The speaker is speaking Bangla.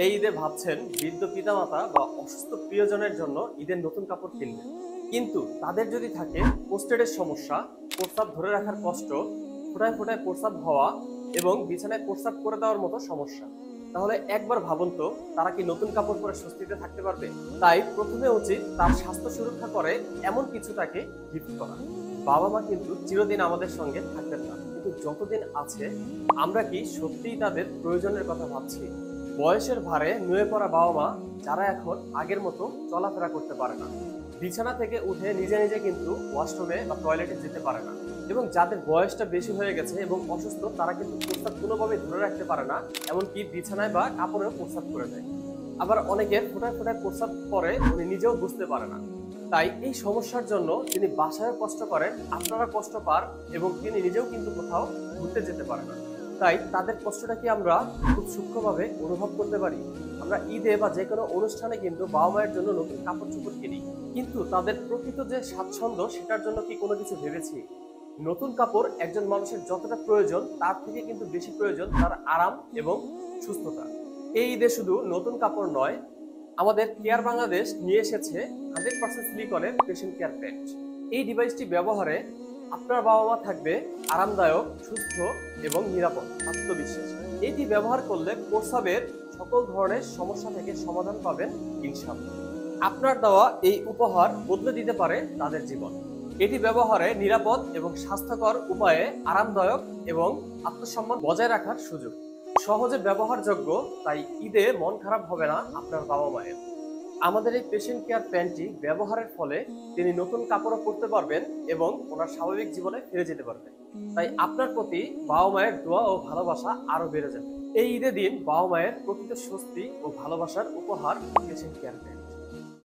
এই ঈদে ভাবছেন বৃদ্ধ পিতামাতা বা অসুস্থ প্রিয়জনের জন্য ঈদের নতুন কাপড় কিনবেন, কিন্তু তাদের যদি থাকে পোস্টেডের সমস্যা, প্রস্রাব ধরে রাখার কষ্ট, ফোঁটায় ফোঁটায় প্রস্রাব হওয়া এবং বিছানায় প্রস্রাব করে দেওয়ার মতো সমস্যা, তাহলে একবার ভাবুন তো তারা কি নতুন কাপড় পরে স্বস্তিতে থাকতে পারবে? তাই প্রথমে উচিত তার স্বাস্থ্য সুরক্ষা করে এমন কিছু তাকে গিফট করা। বাবা মা কিন্তু চিরদিন আমাদের সঙ্গে থাকবেন না, কিন্তু যতদিন আছে আমরা কি সত্যিই তাদের প্রয়োজনের কথা ভাবছি? বয়সের ভারে নুয়ে পড়া বাবা মা যারা এখন আগের মতো চলাফেরা করতে পারে না, বিছানা থেকে উঠে নিজে নিজে কিন্তু ওয়াশরুমে বা টয়লেটে যেতে পারে না, এবং যাদের বয়সটা বেশি হয়ে গেছে এবং অসুস্থ তারা কিন্তু প্রস্রাব কোনোভাবে ধরে রাখতে পারে না, এমনকি বিছানায় বা কাপড়েও প্রস্রাব করে দেয়। আবার অনেকের ফোঁটায় ফোঁটায় প্রস্রাব করে উনি নিজেও বুঝতে পারে না। তাই এই সমস্যার জন্য তিনি বাসায় কষ্ট করেন, আপনারা কষ্ট পান, এবং তিনি নিজেও কিন্তু কোথাও ঘুরতে যেতে পারে না। তাই তাদের কষ্টটা কি আমরা খুব সূক্ষ্মভাবে অনুভব করতে পারি? আমরা ঈদে বা যে কোনো অনুষ্ঠানে কিন্তু বাবা মায়ের জন্য নতুন কাপড় চোপড় কিনি, কিন্তু তাদের প্রকৃত যে স্বাচ্ছন্দ্য সেটার জন্য কি কোনো কিছু ভেবেছি? নতুন কাপড় একজন মানুষের যতটা প্রয়োজন তার থেকে কিন্তু বেশি প্রয়োজন তার আরাম এবং সুস্থতা। এই ঈদে শুধু নতুন কাপড় নয়, আমাদের কেয়ার বাংলাদেশ নিয়ে এসেছে 100% সিলিকনের পেশেন্ট কেয়ার প্যান্ট। এই ডিভাইসটি ব্যবহারে আপনার বাবা মা থাকবে আরামদায়ক, সুস্থ এবং নিরাপদ, আত্মবিশ্বাস। এটি ব্যবহার করলে প্রস্রাবের সকল ধরনের সমস্যা থেকে সমাধান পাবেন ইনশাআল্লাহ। আপনার দেওয়া এই উপহার বদলে দিতে পারে তাদের জীবন। এটি ব্যবহারে নিরাপদ এবং স্বাস্থ্যকর উপায়ে আরামদায়ক এবং আত্মসম্মান বজায় রাখার সুযোগ, সহজে ব্যবহারযোগ্য। তাই ঈদে মন খারাপ হবে না আপনার বাবা মায়ের। আমাদের এই পেশেন্ট কেয়ার প্যান্টটি ব্যবহারের ফলে তিনি নতুন কাপড়ও পরতে পারবেন এবং ওনার স্বাভাবিক জীবনে ফিরে যেতে পারবেন। তাই আপনার প্রতি বাবা মায়ের দোয়া ও ভালোবাসা আরো বেড়ে যাবে। এই ঈদের দিন বাবা মায়ের প্রকৃত স্বস্তি ও ভালোবাসার উপহার পেশেন্ট কেয়ার প্যান্ট।